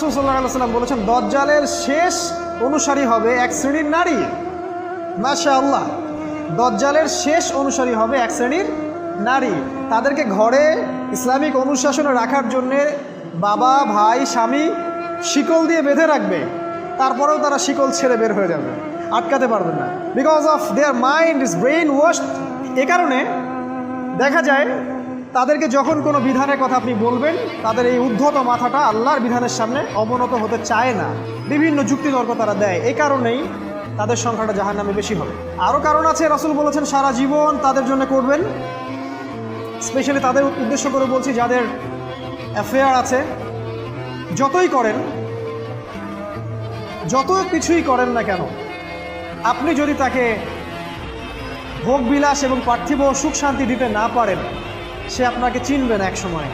রাসূল সাল্লাল্লাহু আলাইহি ওয়াসাল্লাম বলেছেন দাজ্জালের শেষ অনুসারী হবে এক শ্রেণীর নারী। মাশাআল্লাহ, দাজ্জালের শেষ অনুসারী হবে এক শ্রেণীর নারী। তাদেরকে ঘরে ইসলামিক অনুশাসনে রাখার জন্যে বাবা, ভাই, স্বামী শিকল দিয়ে বেঁধে রাখবে, তারপরেও তারা শিকল ছেড়ে বের হয়ে যাবে, আটকাতে পারবে না, because of their mind is brain washed. এ কারণে দেখা যায় তাদেরকে যখন কোনো বিধানের কথা আপনি বলবেন, তাদের এই উদ্ধত মাথাটা আল্লাহর বিধানের সামনে অবনত হতে চায় না, বিভিন্ন যুক্তিতর্ক তারা দেয়। এই কারণেই তাদের সংখ্যাটা জাহান্নামে বেশি হবে। আরও কারণ আছে, রাসূল বলেছেন সারা জীবন তাদের জন্য করবেন। স্পেশালি তাদের উদ্দেশ্য করে বলছি যাদের অ্যাফেয়ার আছে। যতই করেন, যত কিছুই করেন না কেন, আপনি যদি তাকে ভোগ বিলাস এবং পার্থিব সুখ শান্তি দিতে না পারেন, সে আপনাকে চিনবে না এক সময়।